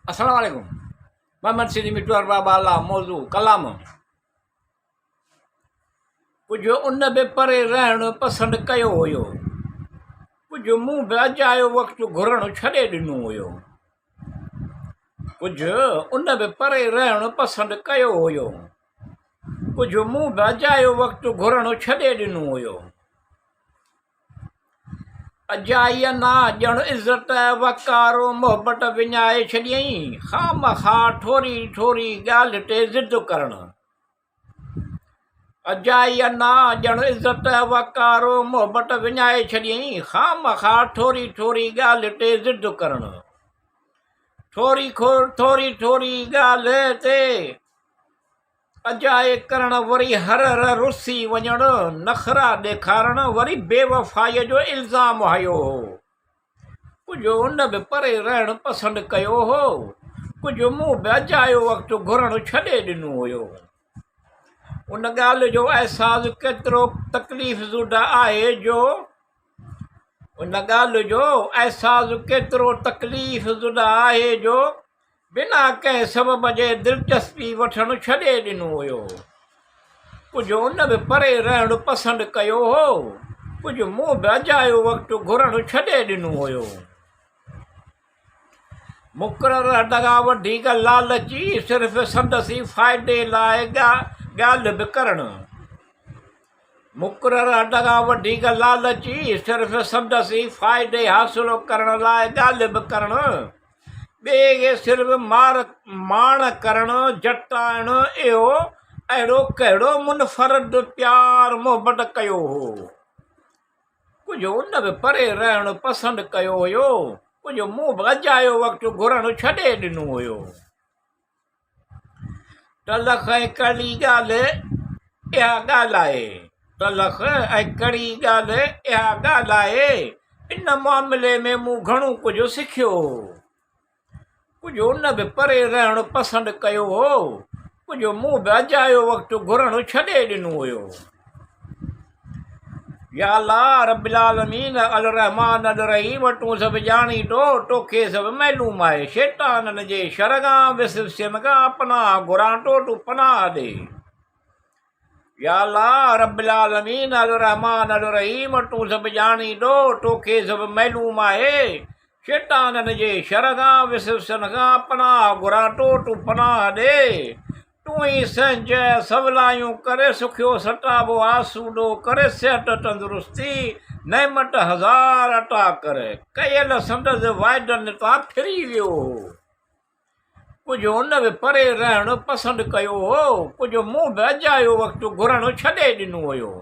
अस्सलाम वालेकुम। मोहम्मद सिद्दीक़ मिटवार बाबा अल्लाह मौजू क़लाम। कुझु उन बि परे रहणु पसंदि कयो हुयो, कुझु मूं बि अजायो वक़्तु घुरणु छॾे ॾिनो हुयो। कुझु उन बि परे रहणु पसंदि कयो हुयो, कुझु मूं बि अजायो वक़्तु घुरणु छॾे ॾिनो हुयो। अजाई ना ॼण इज़त वकारो मोहबत विञाए छॾियईं, ख़ामख़ा थोरी थोरी ॻाल्हि ते ज़िद करणु। अजाई ना ॼण इज़त वकारो मोहबत विञाए छॾियईं, ख़ामख़ा थोरी थोरी ॻाल्हि ते ज़िद करणु। थोरी थोरी ॻाल्हि ते अजाए करण, वरी हर रुसी वञणु, नखरा ॾेखारणु, वरी बेवफ़ाईअ जो इल्ज़ाम हयो हो। कुझु उन बि परे रहणु पसंदि कयो हो, कुझु मूं बि अजायो वक़्तु घुरणु छॾे ॾिनो हुयो। उन ॻाल्हि जो अहसासु केतिरो तकलीफ़ ज़ुदा आहे जो उन ॻाल्हि जो अहसासु केतिरो तकलीफ़ ज़ुदा आहे जो बिना कंहिं सबब जे दिलचस्पी वठणु छॾे ॾिनो हुयो। कुझु उन बि परे रहणु पसंदि कयो हो, कुझु मूं बि अजायो वक़्तु घुरणु छॾे ॾिनो हुयो। मुक़ररु दगा वधीक लालची, सिर्फ़ु संदसि फ़ाइदे लाइ ॻाल्हि बि करणु। मुक़ररु दगा वधीक लालची, सिर्फ़ु संदसि फ़ाइदे हासिलु करण लाइ ॻाल्हि बि करणु। ॿिए खे सिर्फ़ु माण करणु, जटाइणु, इहो अहिड़ो कहिड़ो मुनफ़रद प्यार मोहबत कयो हो। कुझु उन बि परे रहणु पसंदि कयो हुयो, कुझु मूं बि अजायो वक़्तु घुरणु छॾे ॾिनो हुयो। तलख़ ऐं कड़ी ॻाल्हि इहा ॻाल्हि आहे, तलख़ ऐं कड़ी ॻाल्हि इहा ॻाल्हि आहे, इन मामले में मूं घणो कुझु सिखियो हो। कुझु उन बि परे रहणु पसंदि कयो हो, कुझु मूं बि अजायो वक़्तु घुरणु छॾे ॾिनो हुयो। या अल्लाह रब्बिल आलमीन अल रहमान अल रहीम, तूं सभु ॼाणी थो, तोखे सभु मालूम आहे। शैताननि जे शरगां विसवसनि खां पनाह घुरां थो, तूं पनाह ॾे। या अल्लाह रब्बिल आलमीन अल रहमान अल रहीम, तूं सभु ॼाणी थो, तोखे सभु मालूम आहे। शैताननि जे शरगां विसवसनि खां पनाह घुरां थो, तूं पनाह ॾे। तूं ई संज सवलायूं करे, सुखियो सटाबो आसूदो करे, सिहत तंदुरुस्ती नेमत हज़ार अता करे। कयल संदसि वाइदनि तां फिरी वियो हो। कुझु उन बि परे रहणु पसंदि कयो हो, कुझु मूं बि अजायो वक़्तु घुरणु छॾे ॾिनो हुयो।